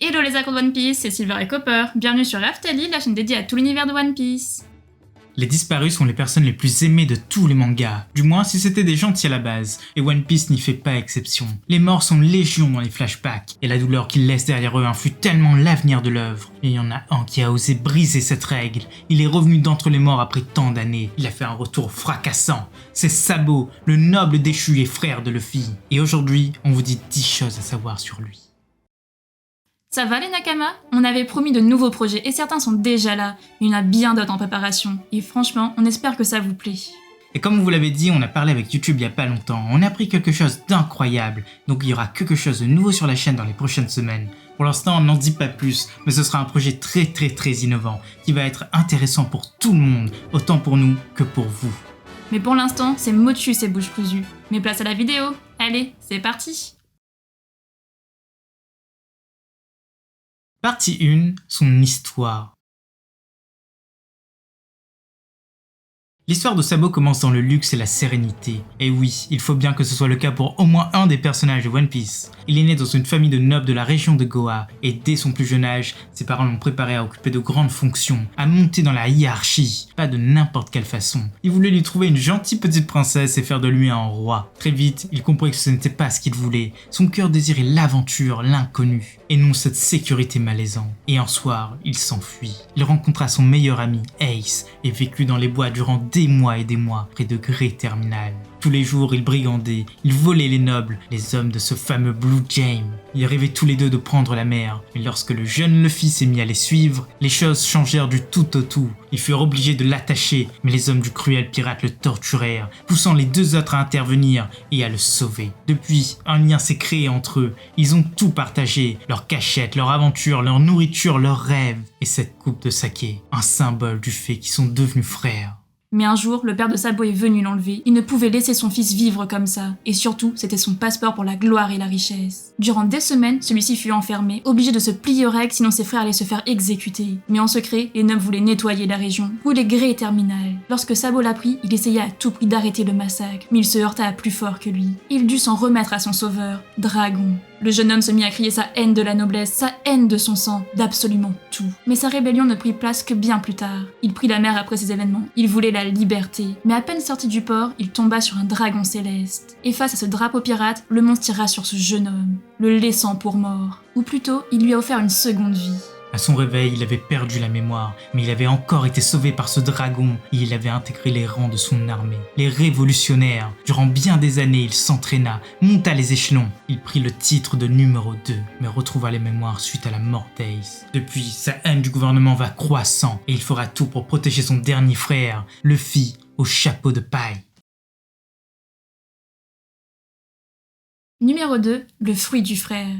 Hello les accros de One Piece, c'est Silver et Copper. Bienvenue sur Raftali, la chaîne dédiée à tout l'univers de One Piece. Les disparus sont les personnes les plus aimées de tous les mangas, du moins si c'était des gentils à la base, et One Piece n'y fait pas exception. Les morts sont légion dans les flashbacks, et la douleur qu'ils laissent derrière eux influe tellement l'avenir de l'œuvre. Et il y en a un qui a osé briser cette règle. Il est revenu d'entre les morts après tant d'années. Il a fait un retour fracassant. C'est Sabo, le noble déchu et frère de Luffy. Et aujourd'hui, on vous dit 10 choses à savoir sur lui. Ça va les Nakama? On avait promis de nouveaux projets et certains sont déjà là. Il y en a bien d'autres en préparation. Et franchement, on espère que ça vous plaît. Et comme on vous l'avait dit, on a parlé avec YouTube il y a pas longtemps. On a appris quelque chose d'incroyable. Donc il y aura quelque chose de nouveau sur la chaîne dans les prochaines semaines. Pour l'instant, on n'en dit pas plus, mais ce sera un projet très innovant qui va être intéressant pour tout le monde, autant pour nous que pour vous. Mais pour l'instant, c'est motus et bouche cousue. Mais place à la vidéo. Allez, c'est parti! Partie 1, son histoire. L'histoire de Sabo commence dans le luxe et la sérénité. Et oui, il faut bien que ce soit le cas pour au moins un des personnages de One Piece. Il est né dans une famille de nobles de la région de Goa, et dès son plus jeune âge, ses parents l'ont préparé à occuper de grandes fonctions, à monter dans la hiérarchie, pas de n'importe quelle façon. Il voulait lui trouver une gentille petite princesse et faire de lui un roi. Très vite, il comprit que ce n'était pas ce qu'il voulait. Son cœur désirait l'aventure, l'inconnu, et non cette sécurité malaisante. Et un soir, il s'enfuit. Il rencontra son meilleur ami, Ace, et vécut dans les bois durant des mois et des mois près de Great Terminal. Tous les jours, ils brigandaient, ils volaient les nobles, les hommes de ce fameux Blue James. Ils rêvaient tous les deux de prendre la mer, mais lorsque le jeune Luffy s'est mis à les suivre, les choses changèrent du tout au tout. Ils furent obligés de l'attacher, mais les hommes du cruel pirate le torturèrent, poussant les deux autres à intervenir et à le sauver. Depuis, un lien s'est créé entre eux. Ils ont tout partagé, leurs cachettes, leurs aventures, leur nourriture, leurs rêves. Et cette coupe de saké, un symbole du fait qu'ils sont devenus frères. Mais un jour, le père de Sabo est venu l'enlever. Il ne pouvait laisser son fils vivre comme ça. Et surtout, c'était son passeport pour la gloire et la richesse. Durant des semaines, celui-ci fut enfermé, obligé de se plier aux règles sinon ses frères allaient se faire exécuter. Mais en secret, les nobles voulaient nettoyer la région, brûler Great Terminal. Lorsque Sabo l'apprit, il essaya à tout prix d'arrêter le massacre, mais il se heurta à plus fort que lui. Il dut s'en remettre à son sauveur, Dragon. Le jeune homme se mit à crier sa haine de la noblesse, sa haine de son sang, d'absolument tout. Mais sa rébellion ne prit place que bien plus tard. Il prit la mer après ces événements. Il voulait la liberté. Mais à peine sorti du port, il tomba sur un dragon céleste. Et face à ce drapeau pirate, le monstre tira sur ce jeune homme, le laissant pour mort. Ou plutôt, il lui a offert une seconde vie. À son réveil, il avait perdu la mémoire, mais il avait encore été sauvé par ce dragon et il avait intégré les rangs de son armée. Les révolutionnaires. Durant bien des années, il s'entraîna, monta les échelons. Il prit le titre de numéro 2, mais retrouva les mémoires suite à la mort d'Ace. Depuis, sa haine du gouvernement va croissant et il fera tout pour protéger son dernier frère, Luffy, au chapeau de paille. Numéro 2, le fruit du frère.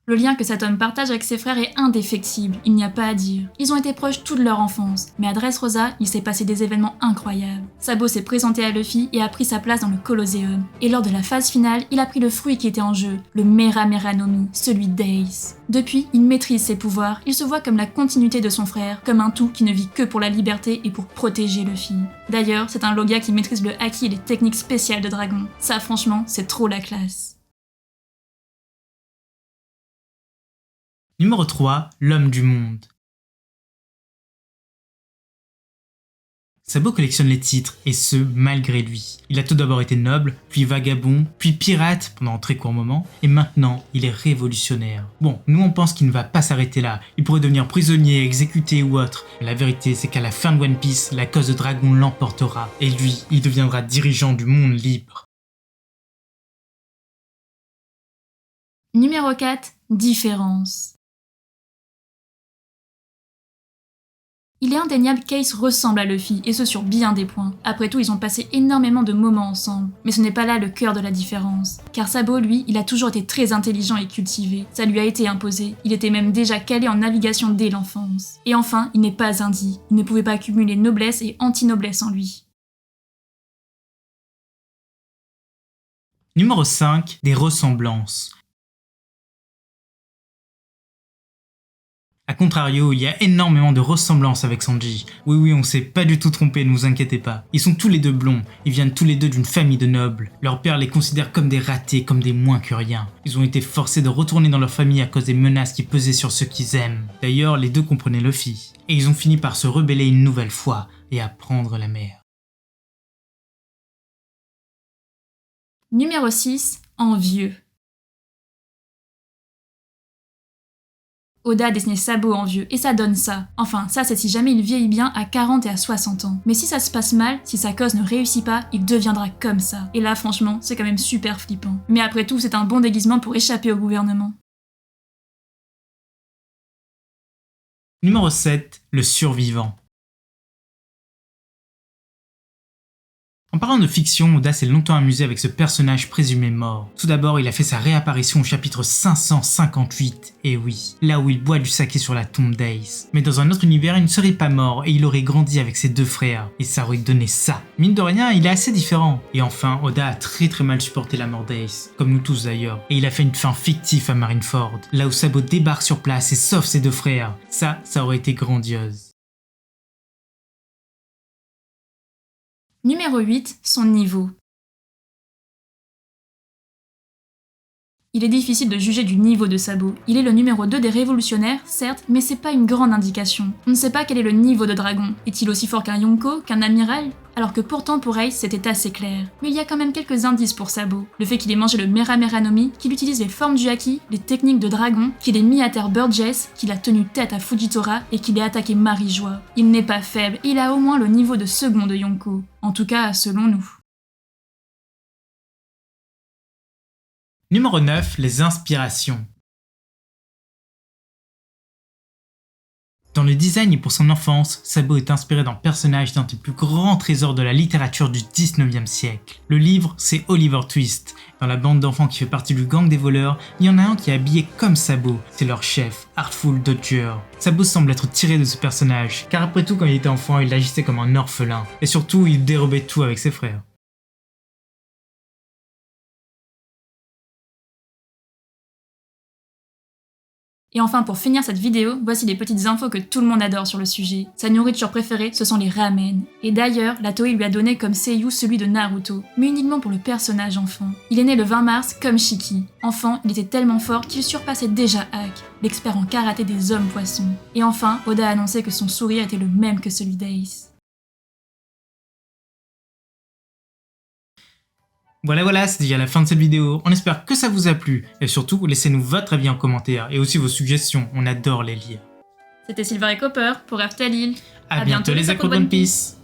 Le lien que cet homme partage avec ses frères est indéfectible, il n'y a pas à dire. Ils ont été proches toute leur enfance, mais à Dressrosa, il s'est passé des événements incroyables. Sabo s'est présenté à Luffy et a pris sa place dans le Colosseum. Et lors de la phase finale, il a pris le fruit qui était en jeu, le Mera Mera no Mi, celui d'Ace. Depuis, il maîtrise ses pouvoirs, il se voit comme la continuité de son frère, comme un tout qui ne vit que pour la liberté et pour protéger Luffy. D'ailleurs, c'est un Logia qui maîtrise le haki et les techniques spéciales de dragon. Ça franchement, c'est trop la classe. Numéro 3, l'homme du monde. Sabo collectionne les titres, et ce, malgré lui. Il a tout d'abord été noble, puis vagabond, puis pirate pendant un très court moment, et maintenant, il est révolutionnaire. Bon, nous on pense qu'il ne va pas s'arrêter là, il pourrait devenir prisonnier, exécuté ou autre, mais la vérité c'est qu'à la fin de One Piece, la cause de Dragon l'emportera, et lui, il deviendra dirigeant du monde libre. Numéro 4, différence. Il est indéniable qu'Ace ressemble à Luffy, et ce sur bien des points. Après tout, ils ont passé énormément de moments ensemble. Mais ce n'est pas là le cœur de la différence. Car Sabo, lui, il a toujours été très intelligent et cultivé. Ça lui a été imposé. Il était même déjà calé en navigation dès l'enfance. Et enfin, il n'est pas indie. Il ne pouvait pas cumuler noblesse et anti-noblesse en lui. Numéro 5, des ressemblances. A contrario, il y a énormément de ressemblances avec Sanji. Oui, on s'est pas du tout trompé, ne vous inquiétez pas. Ils sont tous les deux blonds, ils viennent tous les deux d'une famille de nobles. Leur père les considère comme des ratés, comme des moins que rien. Ils ont été forcés de retourner dans leur famille à cause des menaces qui pesaient sur ceux qu'ils aiment. D'ailleurs, les deux comprenaient Luffy. Et ils ont fini par se rebeller une nouvelle fois et à prendre la mer. Numéro 6, envieux. Oda a dessiné Sabo en vieux, et ça donne ça. Enfin, ça c'est si jamais il vieillit bien à 40 et à 60 ans. Mais si ça se passe mal, si sa cause ne réussit pas, il deviendra comme ça. Et là franchement, c'est quand même super flippant. Mais après tout, c'est un bon déguisement pour échapper au gouvernement. Numéro 7, le survivant. En parlant de fiction, Oda s'est longtemps amusé avec ce personnage présumé mort. Tout d'abord, il a fait sa réapparition au chapitre 558, et oui, là où il boit du saké sur la tombe d'Ace. Mais dans un autre univers, il ne serait pas mort et il aurait grandi avec ses deux frères, et ça aurait donné ça. Mine de rien, il est assez différent. Et enfin, Oda a très mal supporté la mort d'Ace, comme nous tous d'ailleurs, et il a fait une fin fictive à Marineford, là où Sabo débarque sur place et sauve ses deux frères. Ça aurait été grandiose. Numéro 8, son niveau. Il est difficile de juger du niveau de Sabo. Il est le numéro 2 des révolutionnaires, certes, mais c'est pas une grande indication. On ne sait pas quel est le niveau de dragon. Est-il aussi fort qu'un Yonko, qu'un amiral? Alors que pourtant pour Ace c'était assez clair. Mais il y a quand même quelques indices pour Sabo. Le fait qu'il ait mangé le Mera Mera no Mi, qu'il utilise les formes du haki, les techniques de dragon, qu'il ait mis à terre Burgess, qu'il a tenu tête à Fujitora et qu'il ait attaqué Marijois. Il n'est pas faible, il a au moins le niveau de second de Yonko. En tout cas, selon nous. Numéro 9, les inspirations. Dans le design et pour son enfance, Sabo est inspiré d'un personnage d'un des plus grands trésors de la littérature du 19e siècle. Le livre, c'est Oliver Twist. Dans la bande d'enfants qui fait partie du gang des voleurs, il y en a un qui est habillé comme Sabo, c'est leur chef, Artful Dodger. Sabo semble être tiré de ce personnage, car après tout quand il était enfant, il agissait comme un orphelin. Et surtout, il dérobait tout avec ses frères. Et enfin, pour finir cette vidéo, voici les petites infos que tout le monde adore sur le sujet. Sa nourriture préférée, ce sont les ramen. Et d'ailleurs, la Toei lui a donné comme seiyuu celui de Naruto, mais uniquement pour le personnage enfant. Il est né le 20 mars comme Shiki. Enfant, il était tellement fort qu'il surpassait déjà Hak, l'expert en karaté des hommes poissons. Et enfin, Oda a annoncé que son sourire était le même que celui d'Ace. Voilà, c'est déjà la fin de cette vidéo. On espère que ça vous a plu. Et surtout, laissez-nous votre avis en commentaire et aussi vos suggestions. On adore les lire. C'était Silver et Copper pour Aftalil. À bientôt les accros de One Piece.